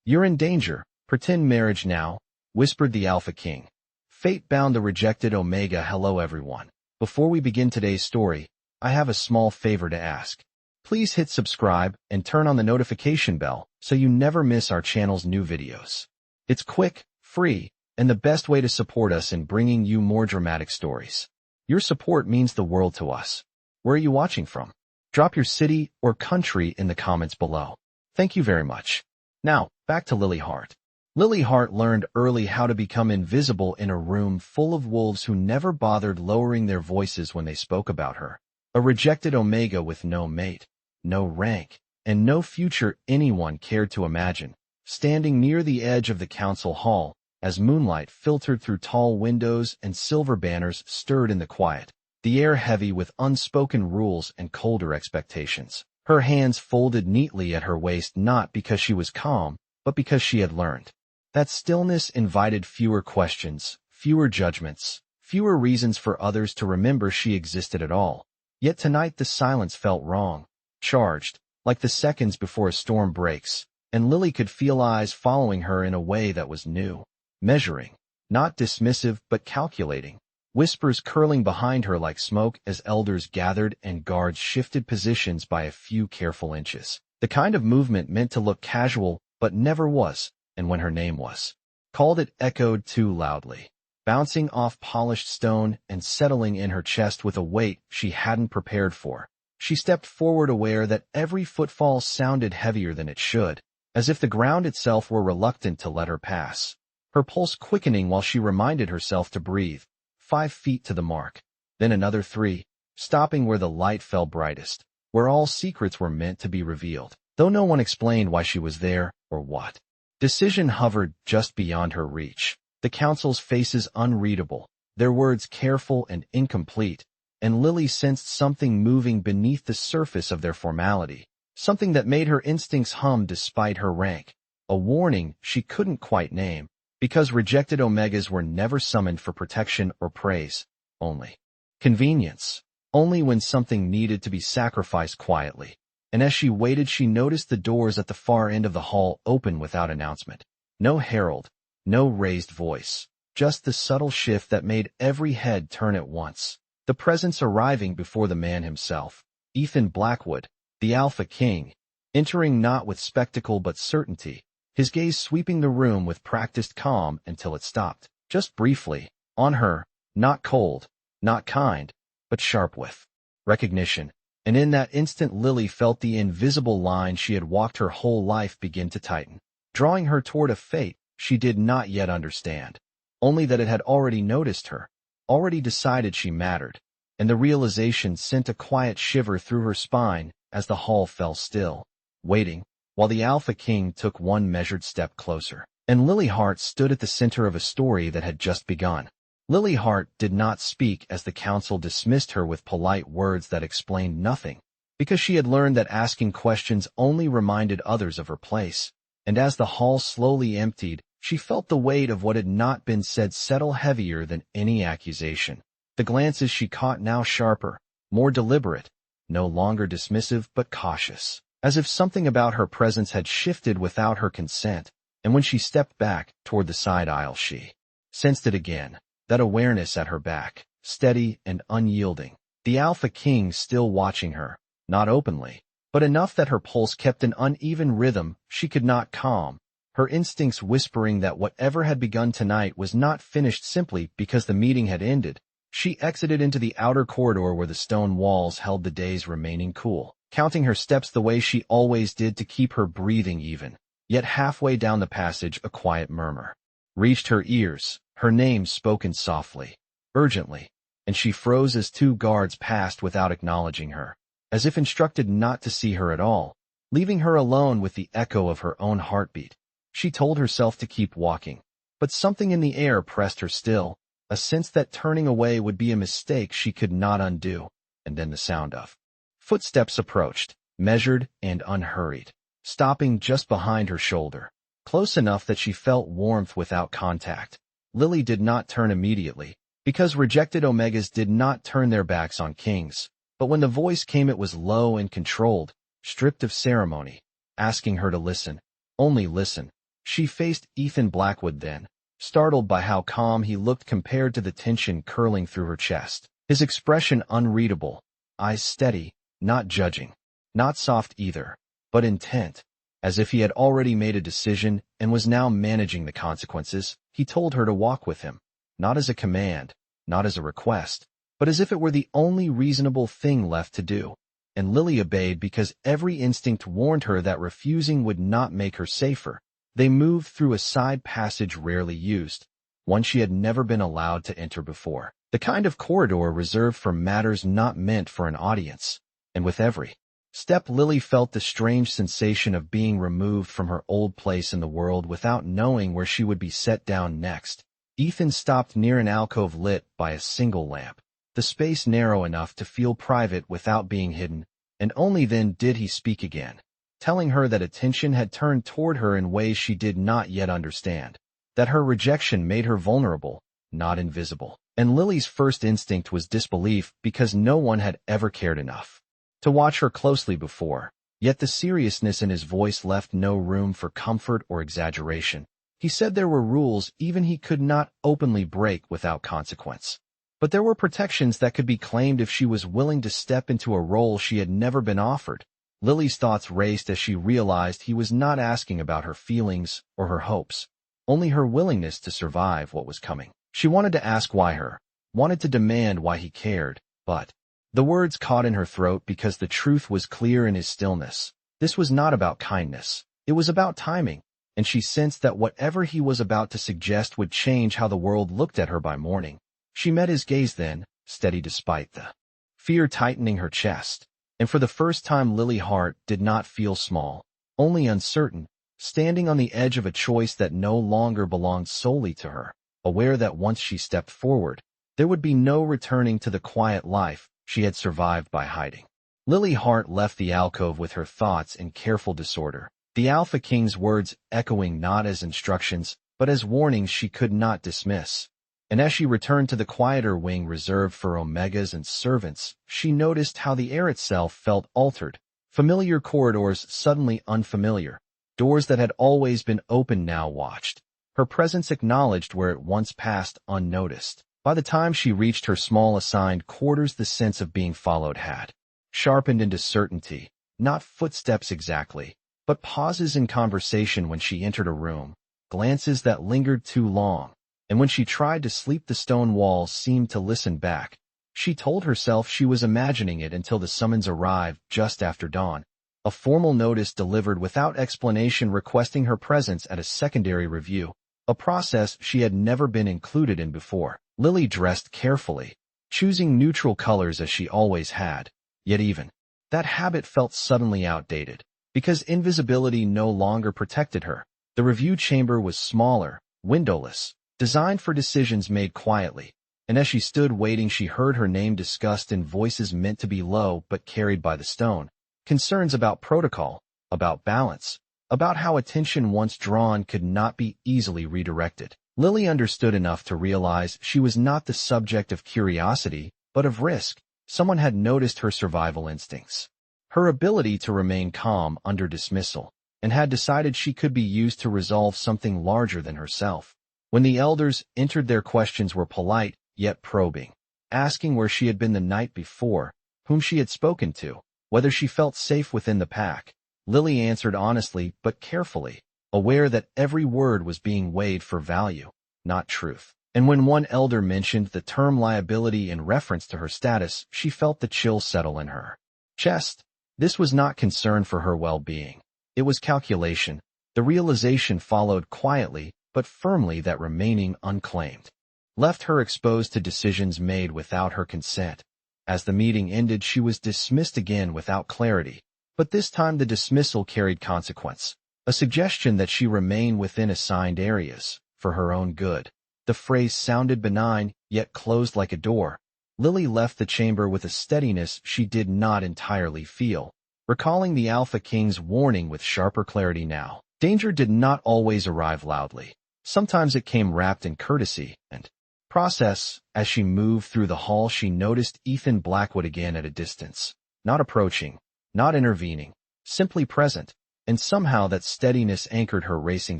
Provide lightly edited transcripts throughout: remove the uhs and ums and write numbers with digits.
"You're in danger. Pretend marriage now," whispered the Alpha King. Fate bound the rejected Omega. Hello everyone. Before we begin today's story, I have a small favor to ask. Please hit subscribe and turn on the notification bell so you never miss our channel's new videos. It's quick, free, and the best way to support us in bringing you more dramatic stories. Your support means the world to us. Where are you watching from? Drop your city or country in the comments below. Thank you very much. Now, back to Lily Hart. Lily Hart learned early how to become invisible in a room full of wolves who never bothered lowering their voices when they spoke about her. A rejected Omega with no mate, no rank, and no future anyone cared to imagine, standing near the edge of the council hall, as moonlight filtered through tall windows and silver banners stirred in the quiet, the air heavy with unspoken rules and colder expectations. Her hands folded neatly at her waist, not because she was calm, but because she had learned. That stillness invited fewer questions, fewer judgments, fewer reasons for others to remember she existed at all. Yet tonight the silence felt wrong, charged, like the seconds before a storm breaks, and Lily could feel eyes following her in a way that was new, measuring, not dismissive but calculating, whispers curling behind her like smoke as elders gathered and guards shifted positions by a few careful inches. The kind of movement meant to look casual but never was, and when her name was called it echoed too loudly, bouncing off polished stone and settling in her chest with a weight she hadn't prepared for. She stepped forward, aware that every footfall sounded heavier than it should, as if the ground itself were reluctant to let her pass. Her pulse quickening while she reminded herself to breathe. 5 feet to the mark, then another 3, stopping where the light fell brightest, where all secrets were meant to be revealed, though no one explained why she was there or what. Decision hovered just beyond her reach, the council's faces unreadable, their words careful and incomplete, and Lily sensed something moving beneath the surface of their formality, something that made her instincts hum despite her rank, a warning she couldn't quite name, because rejected Omegas were never summoned for protection or praise, only convenience, only when something needed to be sacrificed quietly. And as she waited, she noticed the doors at the far end of the hall open without announcement. No herald, no raised voice, just the subtle shift that made every head turn at once. The presence arriving before the man himself, Ethan Blackwood, the Alpha King, entering not with spectacle but certainty, his gaze sweeping the room with practiced calm until it stopped, just briefly, on her, not cold, not kind, but sharp with recognition. And in that instant Lily felt the invisible line she had walked her whole life begin to tighten, drawing her toward a fate she did not yet understand, only that it had already noticed her, already decided she mattered, and the realization sent a quiet shiver through her spine as the hall fell still, waiting, while the Alpha King took one measured step closer, and Lily Hart stood at the center of a story that had just begun. Lily Hart did not speak as the council dismissed her with polite words that explained nothing, because she had learned that asking questions only reminded others of her place, and as the hall slowly emptied, she felt the weight of what had not been said settle heavier than any accusation. The glances she caught now sharper, more deliberate, no longer dismissive but cautious, as if something about her presence had shifted without her consent, and when she stepped back toward the side aisle she sensed it again. That awareness at her back, steady and unyielding, the Alpha King still watching her, not openly, but enough that her pulse kept an uneven rhythm she could not calm, her instincts whispering that whatever had begun tonight was not finished simply because the meeting had ended. She exited into the outer corridor where the stone walls held the day's remaining cool, counting her steps the way she always did to keep her breathing even. Yet halfway down the passage a quiet murmur reached her ears, her name spoken softly, urgently, and she froze as 2 guards passed without acknowledging her, as if instructed not to see her at all, leaving her alone with the echo of her own heartbeat. She told herself to keep walking, but something in the air pressed her still, a sense that turning away would be a mistake she could not undo, and then the sound of footsteps approached, measured and unhurried, stopping just behind her shoulder, close enough that she felt warmth without contact. Lily did not turn immediately, because rejected Omegas did not turn their backs on kings, but when the voice came it was low and controlled, stripped of ceremony, asking her to listen, only listen, She faced Ethan Blackwood then, startled by how calm he looked compared to the tension curling through her chest. His expression unreadable, eyes steady, not judging, not soft either, but intent, as if he had already made a decision and was now managing the consequences. He told her to walk with him, not as a command, not as a request, but as if it were the only reasonable thing left to do. And Lily obeyed because every instinct warned her that refusing would not make her safer. They moved through a side passage rarely used, one she had never been allowed to enter before, the kind of corridor reserved for matters not meant for an audience. And with every step, Lily felt the strange sensation of being removed from her old place in the world without knowing where she would be set down next. Ethan stopped near an alcove lit by a single lamp, the space narrow enough to feel private without being hidden, and only then did he speak again, telling her that attention had turned toward her in ways she did not yet understand, that her rejection made her vulnerable, not invisible. And Lily's first instinct was disbelief because no one had ever cared enough to watch her closely before, yet the seriousness in his voice left no room for comfort or exaggeration. He said there were rules even he could not openly break without consequence. But there were protections that could be claimed if she was willing to step into a role she had never been offered. Lily's thoughts raced as she realized he was not asking about her feelings or her hopes, only her willingness to survive what was coming. She wanted to ask why her, wanted to demand why he cared, but the words caught in her throat because the truth was clear in his stillness. This was not about kindness. It was about timing, and she sensed that whatever he was about to suggest would change how the world looked at her by morning. She met his gaze then, steady despite the fear tightening her chest, and for the first time Lily's heart did not feel small, only uncertain, standing on the edge of a choice that no longer belonged solely to her, aware that once she stepped forward, there would be no returning to the quiet life she had survived by hiding. Lily's heart left the alcove with her thoughts in careful disorder, the Alpha King's words echoing not as instructions, but as warnings she could not dismiss. And as she returned to the quieter wing reserved for Omegas and servants, she noticed how the air itself felt altered, familiar corridors suddenly unfamiliar, doors that had always been open now watched. Her presence acknowledged where it once passed unnoticed. By the time she reached her small assigned quarters, the sense of being followed had sharpened into certainty, not footsteps exactly, but pauses in conversation when she entered a room, glances that lingered too long, and when she tried to sleep the stone walls seemed to listen back. She told herself she was imagining it until the summons arrived just after dawn, a formal notice delivered without explanation requesting her presence at a secondary review, a process she had never been included in before. Lily dressed carefully, choosing neutral colors as she always had, yet even that habit felt suddenly outdated, because invisibility no longer protected her. The review chamber was smaller, windowless, designed for decisions made quietly, and as she stood waiting she heard her name discussed in voices meant to be low but carried by the stone. Concerns about protocol, about balance, about how attention once drawn could not be easily redirected. Lily understood enough to realize she was not the subject of curiosity, but of risk. Someone had noticed her survival instincts, her ability to remain calm under dismissal, and had decided she could be used to resolve something larger than herself. When the elders entered, their questions were polite, yet probing, asking where she had been the night before, whom she had spoken to, whether she felt safe within the pack. Lily answered honestly but carefully, aware that every word was being weighed for value, not truth. And when one elder mentioned the term liability in reference to her status, she felt the chill settle in her chest. This was not concern for her well-being. It was calculation. The realization followed quietly, but firmly, that remaining unclaimed left her exposed to decisions made without her consent. As the meeting ended, she was dismissed again without clarity, but this time the dismissal carried consequence, a suggestion that she remain within assigned areas, for her own good. The phrase sounded benign, yet closed like a door. Lily left the chamber with a steadiness she did not entirely feel, recalling the Alpha King's warning with sharper clarity now. Danger did not always arrive loudly. Sometimes it came wrapped in courtesy and process. As she moved through the hall, she noticed Ethan Blackwood again at a distance, not approaching, not intervening, simply present. and somehow that steadiness anchored her racing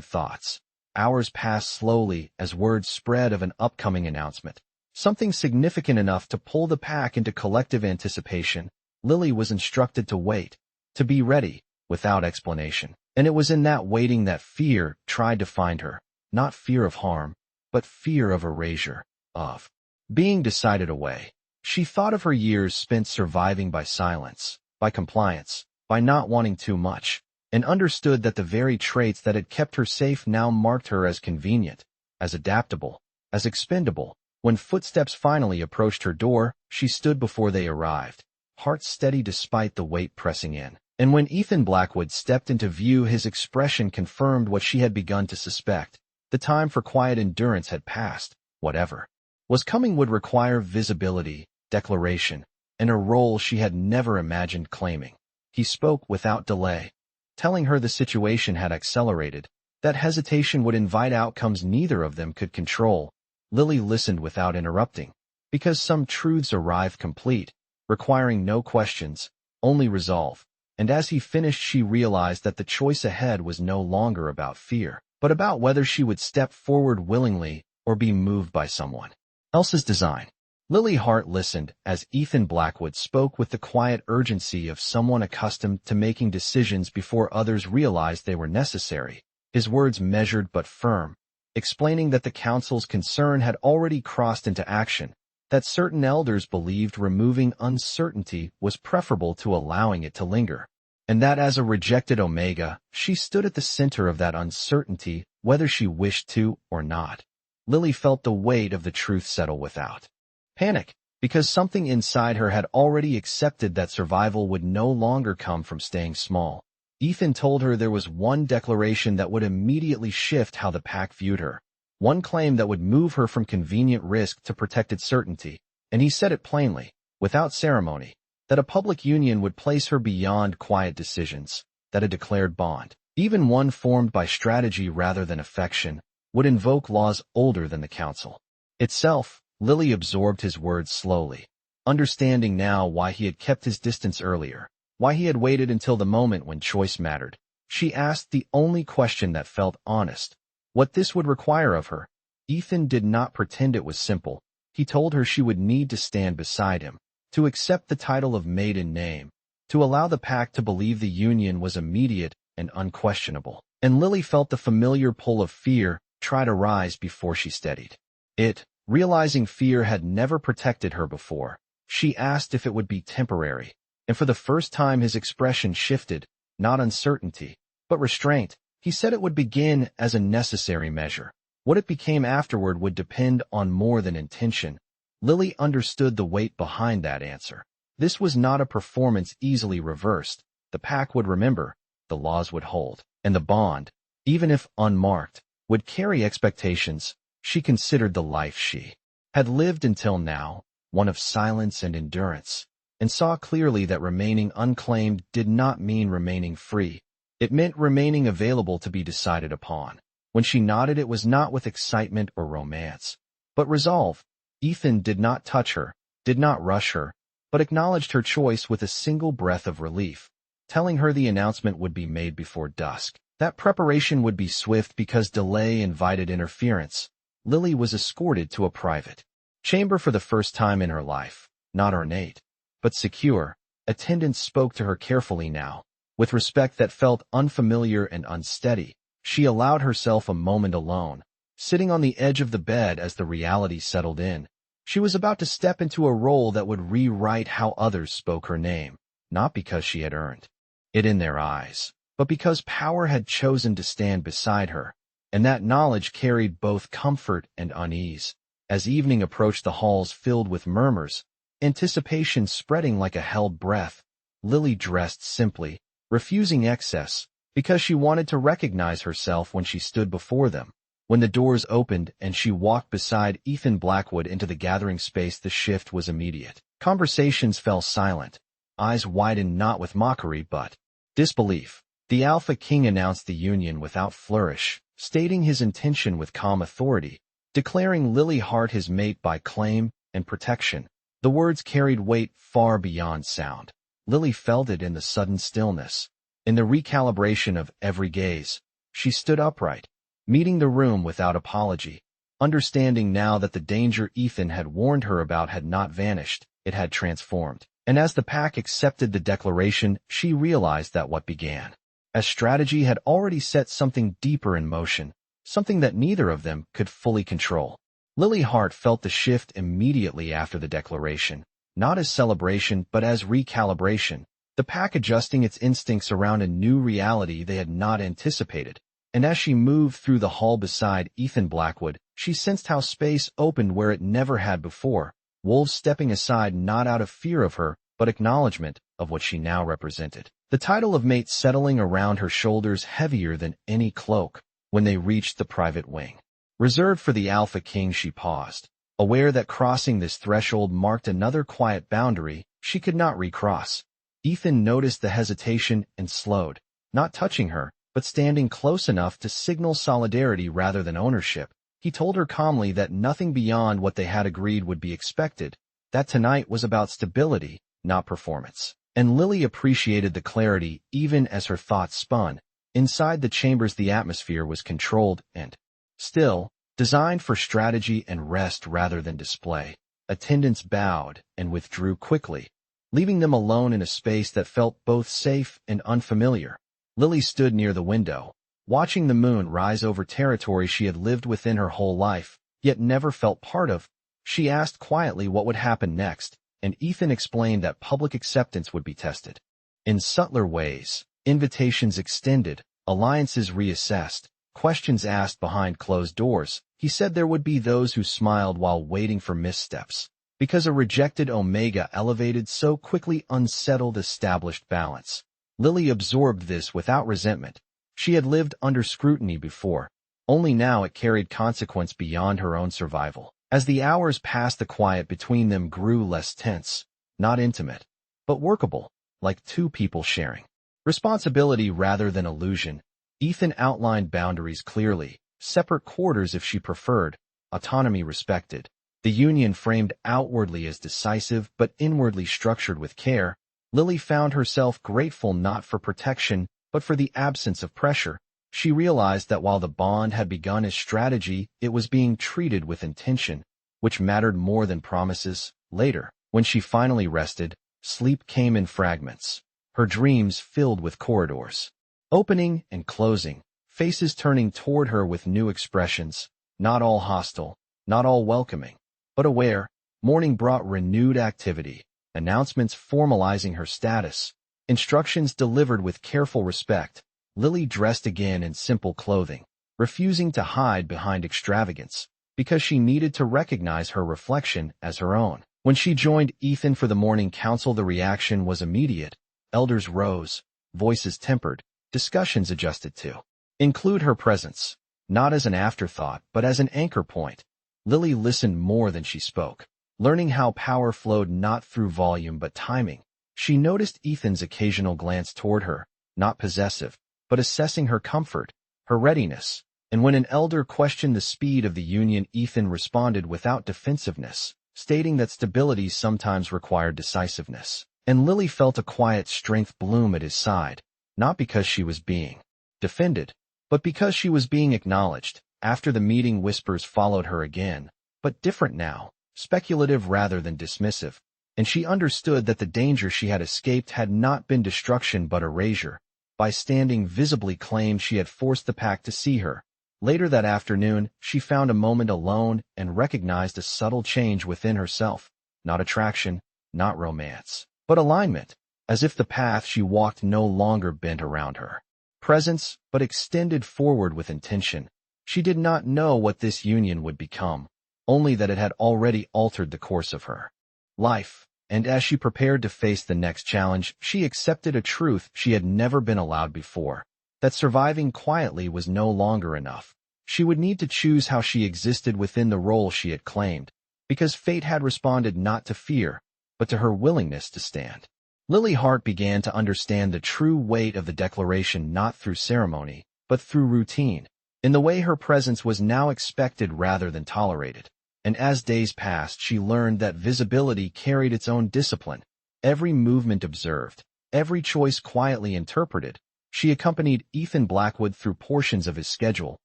thoughts. Hours passed slowly as word spread of an upcoming announcement, something significant enough to pull the pack into collective anticipation. Lily was instructed to wait, to be ready, without explanation. And it was in that waiting that fear tried to find her, not fear of harm, but fear of erasure, of being decided away. She thought of her years spent surviving by silence, by compliance, by not wanting too much, and understood that the very traits that had kept her safe now marked her as convenient, as adaptable, as expendable. When footsteps finally approached her door, she stood before they arrived, heart steady despite the weight pressing in. And when Ethan Blackwood stepped into view, his expression confirmed what she had begun to suspect. The time for quiet endurance had passed. Whatever was coming would require visibility, declaration, and a role she had never imagined claiming. He spoke without delay, telling her the situation had accelerated, that hesitation would invite outcomes neither of them could control. Lily listened without interrupting, because some truths arrive complete, requiring no questions, only resolve. And as he finished, she realized that the choice ahead was no longer about fear, but about whether she would step forward willingly or be moved by someone else's design. Lily Hart listened as Ethan Blackwood spoke with the quiet urgency of someone accustomed to making decisions before others realized they were necessary. His words measured but firm, explaining that the council's concern had already crossed into action, that certain elders believed removing uncertainty was preferable to allowing it to linger, and that as a rejected Omega, she stood at the center of that uncertainty, whether she wished to or not. Lily felt the weight of the truth settle without panic, because something inside her had already accepted that survival would no longer come from staying small. Ethan told her there was one declaration that would immediately shift how the pack viewed her, one claim that would move her from convenient risk to protected certainty, and he said it plainly, without ceremony, that a public union would place her beyond quiet decisions, that a declared bond, even one formed by strategy rather than affection, would invoke laws older than the council itself. Lily absorbed his words slowly, understanding now why he had kept his distance earlier, why he had waited until the moment when choice mattered. She asked the only question that felt honest, what this would require of her. Ethan did not pretend it was simple. He told her she would need to stand beside him, to accept the title of maiden name, to allow the pack to believe the union was immediate and unquestionable. And Lily felt the familiar pull of fear try to rise before she steadied it. Realizing fear had never protected her before, she asked if it would be temporary, and for the first time his expression shifted, not uncertainty, but restraint. He said it would begin as a necessary measure. What it became afterward would depend on more than intention. Lily understood the weight behind that answer. This was not a performance easily reversed. The pack would remember, the laws would hold, and the bond, even if unmarked, would carry expectations. She considered the life she had lived until now, one of silence and endurance, and saw clearly that remaining unclaimed did not mean remaining free. It meant remaining available to be decided upon. When she nodded, it was not with excitement or romance, but resolve. Ethan did not touch her, did not rush her, but acknowledged her choice with a single breath of relief, telling her the announcement would be made before dusk. That preparation would be swift because delay invited interference. Lily was escorted to a private chamber for the first time in her life, not ornate, but secure. Attendants spoke to her carefully now, with respect that felt unfamiliar and unsteady. She allowed herself a moment alone, sitting on the edge of the bed as the reality settled in. She was about to step into a role that would rewrite how others spoke her name, not because she had earned it in their eyes, but because power had chosen to stand beside her, and that knowledge carried both comfort and unease. As evening approached, the halls filled with murmurs, anticipation spreading like a held breath. Lily dressed simply, refusing excess, because she wanted to recognize herself when she stood before them. When the doors opened and she walked beside Ethan Blackwood into the gathering space, the shift was immediate. Conversations fell silent, eyes widened not with mockery but disbelief. The Alpha King announced the union without flourish, stating his intention with calm authority, declaring Lily Hart his mate by claim and protection. The words carried weight far beyond sound. Lily felt it in the sudden stillness, In the recalibration of every gaze, she stood upright, meeting the room without apology, understanding now that the danger Ethan had warned her about had not vanished, it had transformed. And as the pack accepted the declaration, she realized that what began as strategy had already set something deeper in motion, something that neither of them could fully control. Lily Hart felt the shift immediately after the declaration, not as celebration but as recalibration, the pack adjusting its instincts around a new reality they had not anticipated. And as she moved through the hall beside Ethan Blackwood, she sensed how space opened where it never had before, wolves stepping aside not out of fear of her, but acknowledgement of what she now represented. The title of mate settling around her shoulders heavier than any cloak. When they reached the private wing reserved for the Alpha King, she paused, aware that crossing this threshold marked another quiet boundary she could not recross. Ethan noticed the hesitation and slowed, not touching her, but standing close enough to signal solidarity rather than ownership. He told her calmly that nothing beyond what they had agreed would be expected, that tonight was about stability, not performance. And Lily appreciated the clarity even as her thoughts spun. Inside the chambers the atmosphere was controlled and still, designed for strategy and rest rather than display. Attendants bowed and withdrew quickly, leaving them alone in a space that felt both safe and unfamiliar. Lily stood near the window, watching the moon rise over territory she had lived within her whole life, yet never felt part of. She asked quietly what would happen next, and Ethan explained that public acceptance would be tested. In subtler ways, invitations extended, alliances reassessed, questions asked behind closed doors. He said there would be those who smiled while waiting for missteps, because a rejected Omega elevated so quickly unsettled established balance. Lily absorbed this without resentment. She had lived under scrutiny before, only now it carried consequence beyond her own survival. As the hours passed, the quiet between them grew less tense, not intimate, but workable, like two people sharing responsibility rather than illusion. Ethan outlined boundaries clearly, separate quarters if she preferred, autonomy respected. The union framed outwardly as decisive but inwardly structured with care. Lily found herself grateful not for protection, but for the absence of pressure. She realized that while the bond had begun as strategy, it was being treated with intention, which mattered more than promises. Later, when she finally rested, sleep came in fragments. Her dreams filled with corridors, opening and closing, faces turning toward her with new expressions, not all hostile, not all welcoming, but aware. Morning brought renewed activity, announcements formalizing her status, instructions delivered with careful respect. Lily dressed again in simple clothing, refusing to hide behind extravagance, because she needed to recognize her reflection as her own. When she joined Ethan for the morning council, the reaction was immediate. Elders rose, voices tempered, discussions adjusted to include her presence, not as an afterthought but as an anchor point. Lily listened more than she spoke, learning how power flowed not through volume but timing. She noticed Ethan's occasional glance toward her, not possessive, but assessing her comfort, her readiness. And when an elder questioned the speed of the union, Ethan responded without defensiveness, stating that stability sometimes required decisiveness. And Lily felt a quiet strength bloom at his side, not because she was being defended, but because she was being acknowledged. After the meeting, whispers followed her again, but different now, speculative rather than dismissive, and she understood that the danger she had escaped had not been destruction but erasure. By standing visibly claimed she had forced the pack to see her. Later that afternoon, she found a moment alone and recognized a subtle change within herself, not attraction, not romance, but alignment, as if the path she walked no longer bent around her presence, but extended forward with intention. She did not know what this union would become, only that it had already altered the course of her life. And as she prepared to face the next challenge, she accepted a truth she had never been allowed before, that surviving quietly was no longer enough. She would need to choose how she existed within the role she had claimed, because fate had responded not to fear, but to her willingness to stand. Lily Hart began to understand the true weight of the declaration not through ceremony, but through routine, in the way her presence was now expected rather than tolerated. And as days passed, she learned that visibility carried its own discipline, every movement observed, every choice quietly interpreted. She accompanied Ethan Blackwood through portions of his schedule,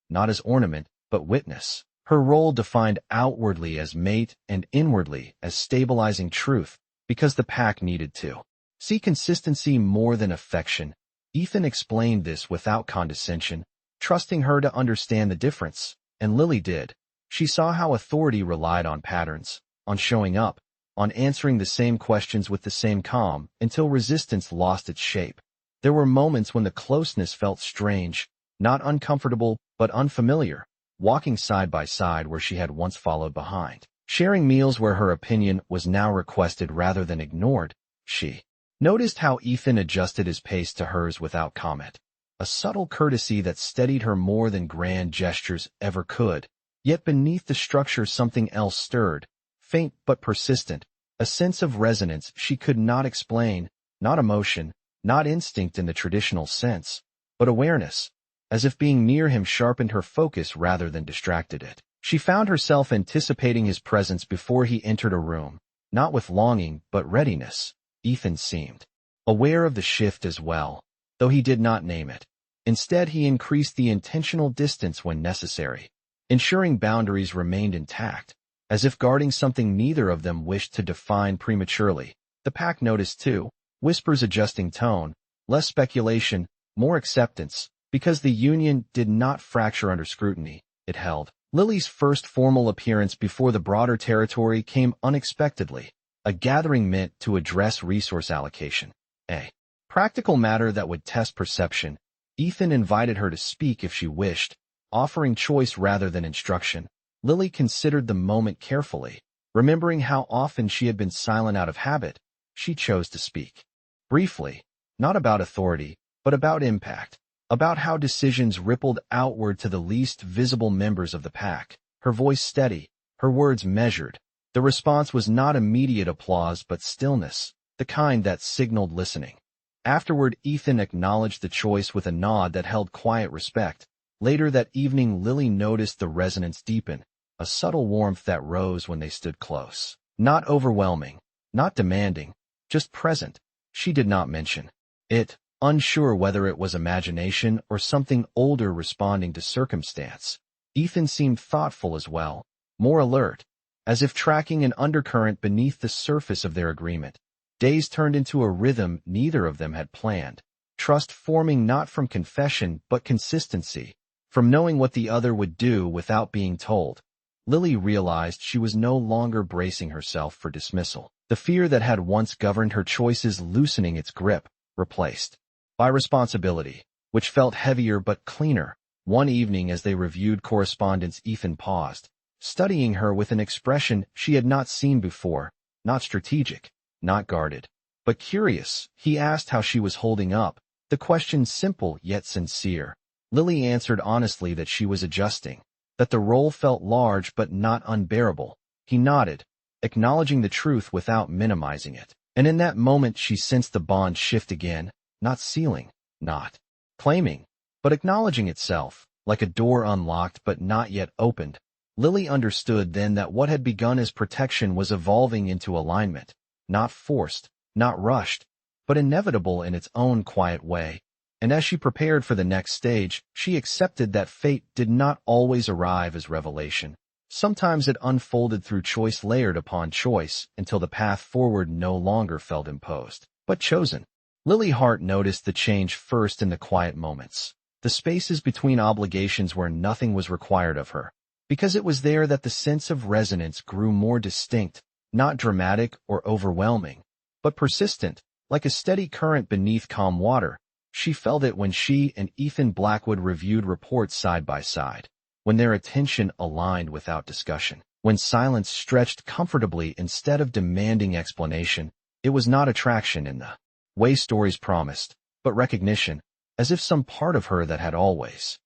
not as ornament, but witness. Her role defined outwardly as mate and inwardly as stabilizing truth, because the pack needed to see consistency more than affection. Ethan explained this without condescension, trusting her to understand the difference, and Lily did. She saw how authority relied on patterns, on showing up, on answering the same questions with the same calm, until resistance lost its shape. There were moments when the closeness felt strange, not uncomfortable, but unfamiliar, walking side by side where she had once followed behind, sharing meals where her opinion was now requested rather than ignored. She noticed how Ethan adjusted his pace to hers without comment, a subtle courtesy that steadied her more than grand gestures ever could. Yet beneath the structure something else stirred, faint but persistent, a sense of resonance she could not explain, not emotion, not instinct in the traditional sense, but awareness, as if being near him sharpened her focus rather than distracted it. She found herself anticipating his presence before he entered a room, not with longing but readiness. Ethan seemed aware of the shift as well, though he did not name it. Instead, he increased the intentional distance when necessary, ensuring boundaries remained intact, as if guarding something neither of them wished to define prematurely. The pack noticed too, whispers adjusting tone, less speculation, more acceptance, because the union did not fracture under scrutiny, it held. Lily's first formal appearance before the broader territory came unexpectedly, a gathering meant to address resource allocation, a practical matter that would test perception. Ethan invited her to speak if she wished, offering choice rather than instruction. Lily considered the moment carefully. Remembering how often she had been silent out of habit, she chose to speak. Briefly, not about authority, but about impact, about how decisions rippled outward to the least visible members of the pack. Her voice steady, her words measured. The response was not immediate applause but stillness, the kind that signaled listening. Afterward, Ethan acknowledged the choice with a nod that held quiet respect. Later that evening, Lily noticed the resonance deepen, a subtle warmth that rose when they stood close. Not overwhelming, not demanding, just present. She did not mention it, unsure whether it was imagination or something older responding to circumstance. Ethan seemed thoughtful as well, more alert, as if tracking an undercurrent beneath the surface of their agreement. Days turned into a rhythm neither of them had planned, trust forming not from confession but consistency, from knowing what the other would do without being told. Lily realized she was no longer bracing herself for dismissal, the fear that had once governed her choices loosening its grip, replaced by responsibility, which felt heavier but cleaner. One evening as they reviewed correspondence, Ethan paused, studying her with an expression she had not seen before, not strategic, not guarded, but curious. He asked how she was holding up, the question simple yet sincere. Lily answered honestly that she was adjusting, that the role felt large but not unbearable. He nodded, acknowledging the truth without minimizing it. And in that moment she sensed the bond shift again, not sealing, not claiming, but acknowledging itself, like a door unlocked but not yet opened. Lily understood then that what had begun as protection was evolving into alignment, not forced, not rushed, but inevitable in its own quiet way. And as she prepared for the next stage, she accepted that fate did not always arrive as revelation. Sometimes it unfolded through choice layered upon choice until the path forward no longer felt imposed, but chosen. Lily Hart noticed the change first in the quiet moments, the spaces between obligations where nothing was required of her, because it was there that the sense of resonance grew more distinct, not dramatic or overwhelming, but persistent, like a steady current beneath calm water. She felt it when she and Ethan Blackwood reviewed reports side by side, when their attention aligned without discussion, when silence stretched comfortably instead of demanding explanation. It was not attraction in the way stories promised, but recognition, as if some part of her that had always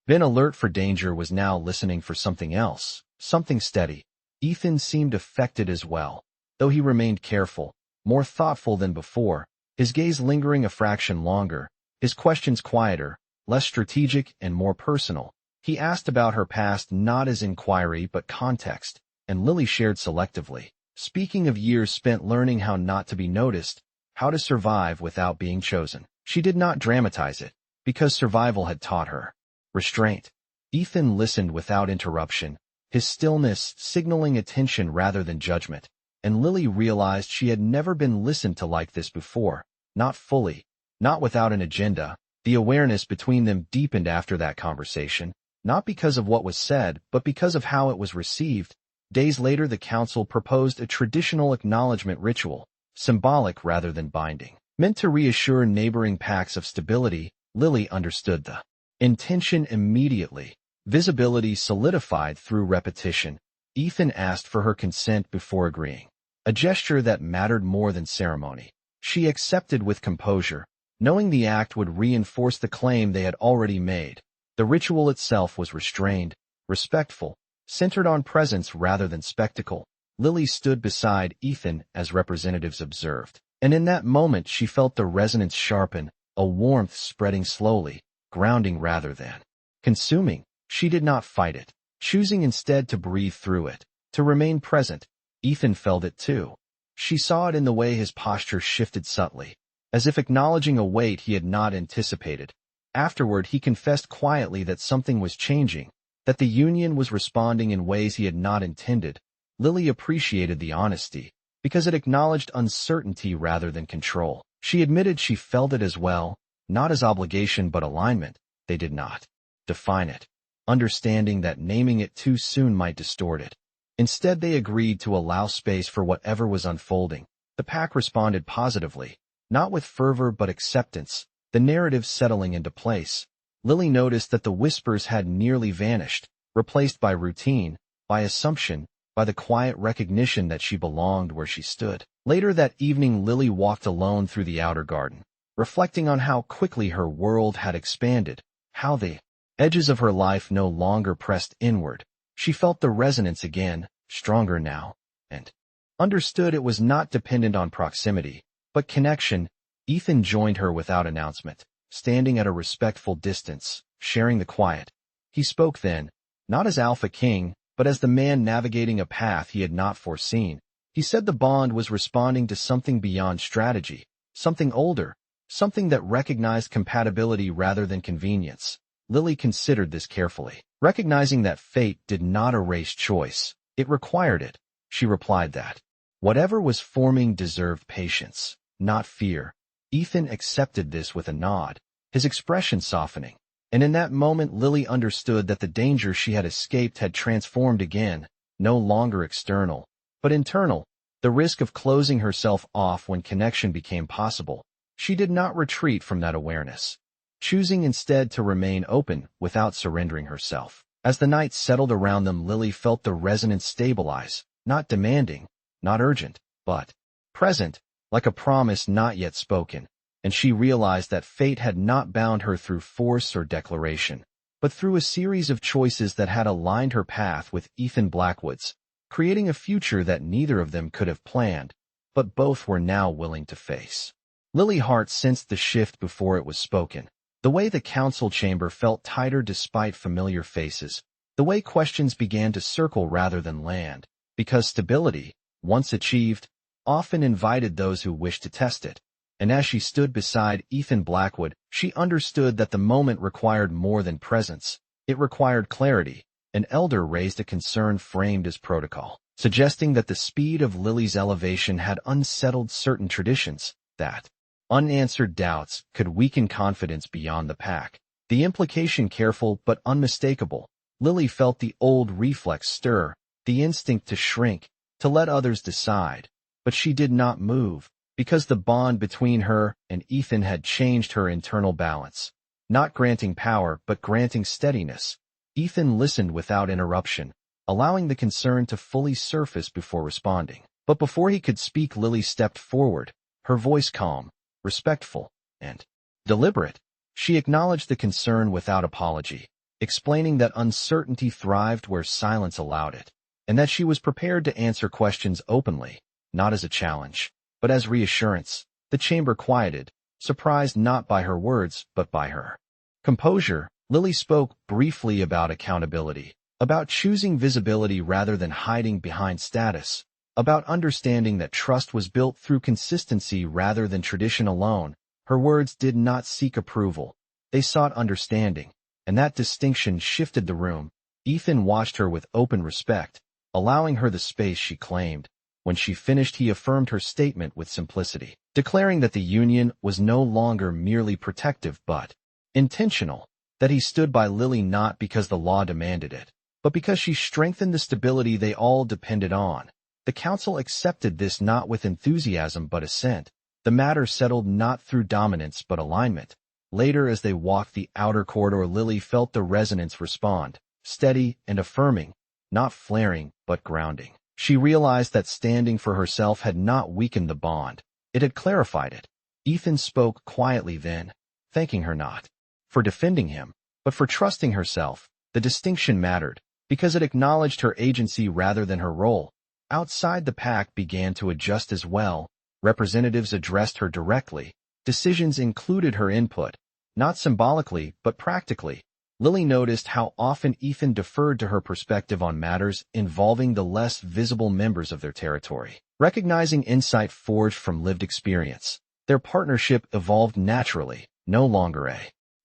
been alert for danger was now listening for something else, something steady. Ethan seemed affected as well, though he remained careful, more thoughtful than before, his gaze lingering a fraction longer, his questions quieter, less strategic and more personal. He asked about her past not as inquiry but context, and Lily shared selectively, speaking of years spent learning how not to be noticed, how to survive without being chosen. She did not dramatize it, because survival had taught her restraint. Ethan listened without interruption, his stillness signaling attention rather than judgment, and Lily realized she had never been listened to like this before, not fully, not without an agenda. The awareness between them deepened after that conversation, not because of what was said, but because of how it was received. Days later, the council proposed a traditional acknowledgement ritual, symbolic rather than binding, meant to reassure neighboring packs of stability. Lily understood the intention immediately. Visibility solidified through repetition. Ethan asked for her consent before agreeing, a gesture that mattered more than ceremony. She accepted with composure, knowing the act would reinforce the claim they had already made. The ritual itself was restrained, respectful, centered on presence rather than spectacle. Lily stood beside Ethan as representatives observed, and in that moment she felt the resonance sharpen, a warmth spreading slowly, grounding rather than consuming. She did not fight it, choosing instead to breathe through it, to remain present. Ethan felt it too. She saw it in the way his posture shifted subtly, as if acknowledging a weight he had not anticipated. Afterward, he confessed quietly that something was changing, that the union was responding in ways he had not intended. Lily appreciated the honesty, because it acknowledged uncertainty rather than control. She admitted she felt it as well, not as obligation but alignment. They did not define it, understanding that naming it too soon might distort it. Instead, they agreed to allow space for whatever was unfolding. The pack responded positively, not with fervor but acceptance, the narrative settling into place. Lily noticed that the whispers had nearly vanished, replaced by routine, by assumption, by the quiet recognition that she belonged where she stood. Later that evening, Lily walked alone through the outer garden, reflecting on how quickly her world had expanded, how the edges of her life no longer pressed inward. She felt the resonance again, stronger now, and understood it was not dependent on proximity, but connection. Ethan joined her without announcement, standing at a respectful distance, sharing the quiet. He spoke then, not as Alpha King, but as the man navigating a path he had not foreseen. He said the bond was responding to something beyond strategy, something older, something that recognized compatibility rather than convenience. Lily considered this carefully, recognizing that fate did not erase choice. It required it. She replied that whatever was forming deserved patience, not fear. Ethan accepted this with a nod, his expression softening, and in that moment Lily understood that the danger she had escaped had transformed again, no longer external, but internal, the risk of closing herself off when connection became possible. She did not retreat from that awareness, choosing instead to remain open without surrendering herself. As the night settled around them, Lily felt the resonance stabilize, not demanding, not urgent, but present, like a promise not yet spoken, and she realized that fate had not bound her through force or declaration, but through a series of choices that had aligned her path with Ethan Blackwood's, creating a future that neither of them could have planned, but both were now willing to face. Lily's heart sensed the shift before it was spoken. The way the council chamber felt tighter despite familiar faces, the way questions began to circle rather than land, because stability, once achieved, often invited those who wished to test it. And as she stood beside Ethan Blackwood, she understood that the moment required more than presence. It required clarity. An elder raised a concern framed as protocol, suggesting that the speed of Lily's elevation had unsettled certain traditions, that unanswered doubts could weaken confidence beyond the pack. The implication careful but unmistakable. Lily felt the old reflex stir, the instinct to shrink, to let others decide. But she did not move, because the bond between her and Ethan had changed her internal balance, not granting power but granting steadiness. Ethan listened without interruption, allowing the concern to fully surface before responding. But before he could speak, Lily stepped forward, her voice calm, respectful, and deliberate. She acknowledged the concern without apology, explaining that uncertainty thrived where silence allowed it, and that she was prepared to answer questions openly, not as a challenge, but as reassurance. The chamber quieted, surprised not by her words but by her composure. Lily spoke briefly about accountability, about choosing visibility rather than hiding behind status, about understanding that trust was built through consistency rather than tradition alone. Her words did not seek approval. They sought understanding, and that distinction shifted the room. Ethan watched her with open respect, allowing her the space she claimed. When she finished, he affirmed her statement with simplicity, declaring that the union was no longer merely protective but intentional, that he stood by Lily not because the law demanded it, but because she strengthened the stability they all depended on. The council accepted this not with enthusiasm but assent. The matter settled not through dominance but alignment. Later, as they walked the outer corridor, Lily felt the resonance respond, steady and affirming, not flaring but grounding. She realized that standing for herself had not weakened the bond. It had clarified it. Ethan spoke quietly then, thanking her not for defending him, but for trusting herself. The distinction mattered, because it acknowledged her agency rather than her role. Outside, the pack began to adjust as well. Representatives addressed her directly. Decisions included her input, not symbolically but practically. Lily noticed how often Ethan deferred to her perspective on matters involving the less visible members of their territory, recognizing insight forged from lived experience. Their partnership evolved naturally, no longer a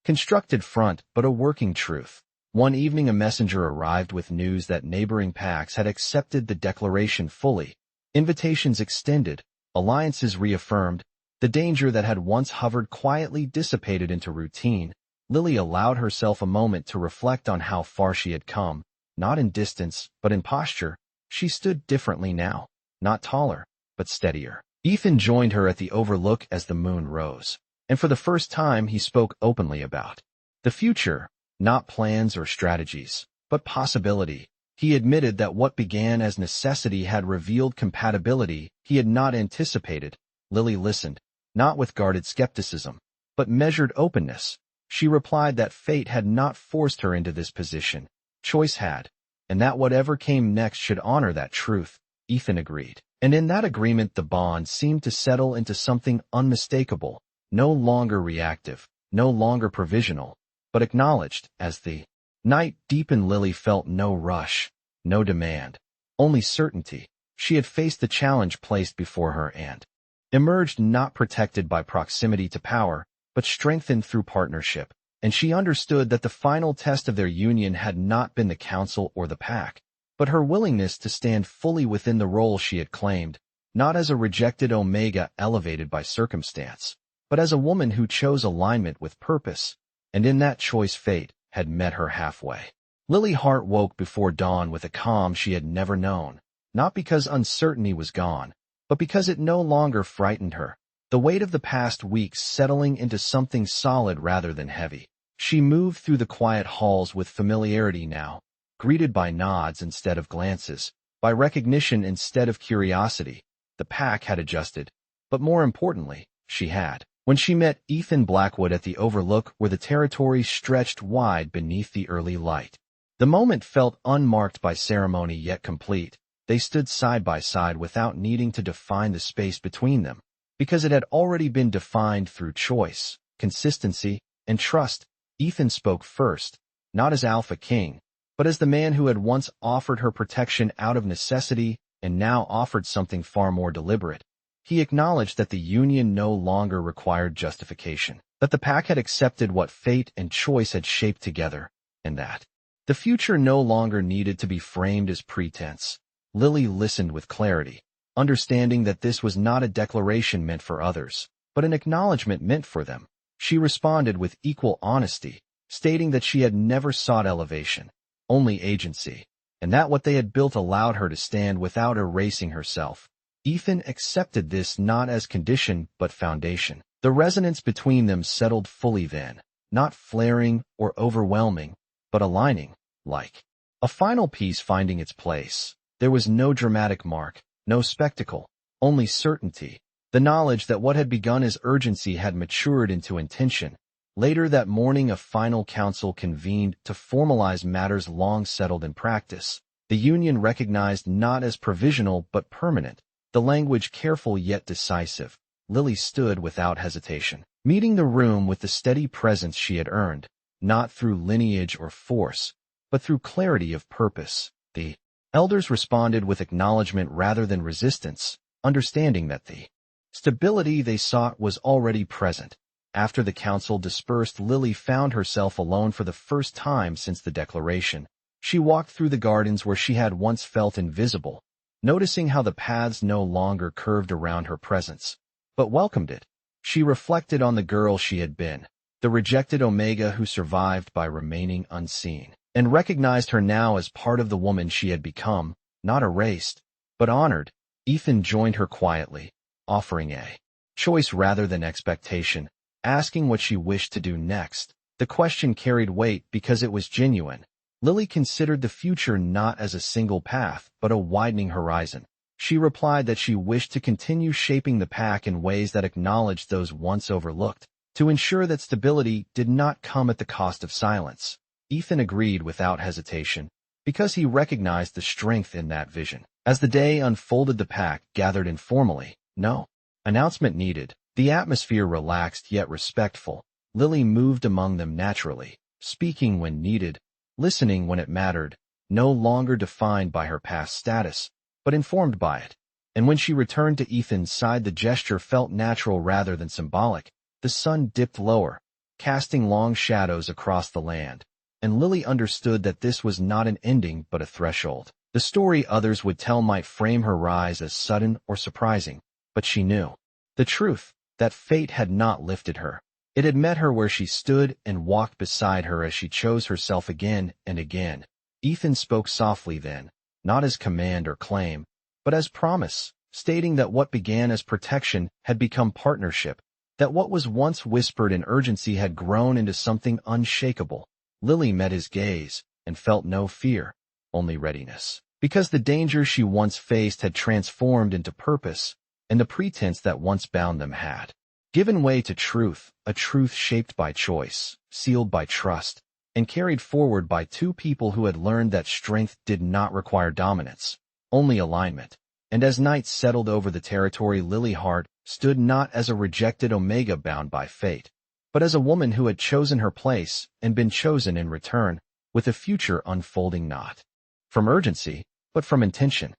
constructed front but a working truth. One evening, a messenger arrived with news that neighboring packs had accepted the declaration fully. Invitations extended, alliances reaffirmed. The danger that had once hovered quietly dissipated into routine. Lily allowed herself a moment to reflect on how far she had come, not in distance, but in posture. She stood differently now, not taller, but steadier. Ethan joined her at the overlook as the moon rose, and for the first time he spoke openly about the future, not plans or strategies, but possibility. He admitted that what began as necessity had revealed compatibility he had not anticipated. Lily listened, not with guarded skepticism, but measured openness. She replied that fate had not forced her into this position. Choice had, and that whatever came next should honor that truth. Ethan agreed. And in that agreement the bond seemed to settle into something unmistakable, no longer reactive, no longer provisional, but acknowledged. As the night deepened, Lily felt no rush, no demand, only certainty. She had faced the challenge placed before her and emerged not protected by proximity to power, but strengthened through partnership. And she understood that the final test of their union had not been the council or the pack, but her willingness to stand fully within the role she had claimed, not as a rejected Omega elevated by circumstance, but as a woman who chose alignment with purpose. And in that choice fate had met her halfway. Lily's heart woke before dawn with a calm she had never known, not because uncertainty was gone, but because it no longer frightened her. The weight of the past weeks settling into something solid rather than heavy. She moved through the quiet halls with familiarity now, greeted by nods instead of glances, by recognition instead of curiosity. The pack had adjusted, but more importantly, she had. When she met Ethan Blackwood at the overlook where the territory stretched wide beneath the early light, the moment felt unmarked by ceremony yet complete. They stood side by side without needing to define the space between them, because it had already been defined through choice, consistency, and trust. Ethan spoke first, not as Alpha King, but as the man who had once offered her protection out of necessity and now offered something far more deliberate. He acknowledged that the union no longer required justification, that the pack had accepted what fate and choice had shaped together, and that the future no longer needed to be framed as pretense. Lily listened with clarity, understanding that this was not a declaration meant for others, but an acknowledgement meant for them. She responded with equal honesty, stating that she had never sought elevation, only agency, and that what they had built allowed her to stand without erasing herself. Ethan accepted this not as condition but foundation. The resonance between them settled fully then, not flaring or overwhelming, but aligning, like a final piece finding its place. There was no dramatic mark, no spectacle, only certainty, the knowledge that what had begun as urgency had matured into intention. Later that morning a final council convened to formalize matters long settled in practice. The union recognized not as provisional but permanent, the language careful yet decisive. Lily stood without hesitation, meeting the room with the steady presence she had earned, not through lineage or force, but through clarity of purpose. The elders responded with acknowledgement rather than resistance, understanding that the stability they sought was already present. After the council dispersed, Lily found herself alone for the first time since the declaration. She walked through the gardens where she had once felt invisible, noticing how the paths no longer curved around her presence, but welcomed it. She reflected on the girl she had been, the rejected Omega who survived by remaining unseen, and recognized her now as part of the woman she had become, not erased, but honored. Ethan joined her quietly, offering a choice rather than expectation, asking what she wished to do next. The question carried weight because it was genuine. Lily considered the future not as a single path, but a widening horizon. She replied that she wished to continue shaping the pack in ways that acknowledged those once overlooked, to ensure that stability did not come at the cost of silence. Ethan agreed without hesitation, because he recognized the strength in that vision. As the day unfolded, the pack gathered informally. No announcement needed. The atmosphere relaxed yet respectful. Lily moved among them naturally, speaking when needed, listening when it mattered, no longer defined by her past status, but informed by it. And when she returned to Ethan's side, the gesture felt natural rather than symbolic. The sun dipped lower, casting long shadows across the land, and Lily understood that this was not an ending but a threshold. The story others would tell might frame her rise as sudden or surprising, but she knew the truth, that fate had not lifted her. It had met her where she stood and walked beside her as she chose herself again and again. Ethan spoke softly then, not as command or claim, but as promise, stating that what began as protection had become partnership, that what was once whispered in urgency had grown into something unshakable. Lily met his gaze and felt no fear, only readiness, because the danger she once faced had transformed into purpose, and the pretense that once bound them had given way to truth, a truth shaped by choice, sealed by trust, and carried forward by two people who had learned that strength did not require dominance, only alignment. And as night settled over the territory, Lily Hart stood not as a rejected Omega bound by fate, but as a woman who had chosen her place and been chosen in return, with a future unfolding not from urgency, but from intention.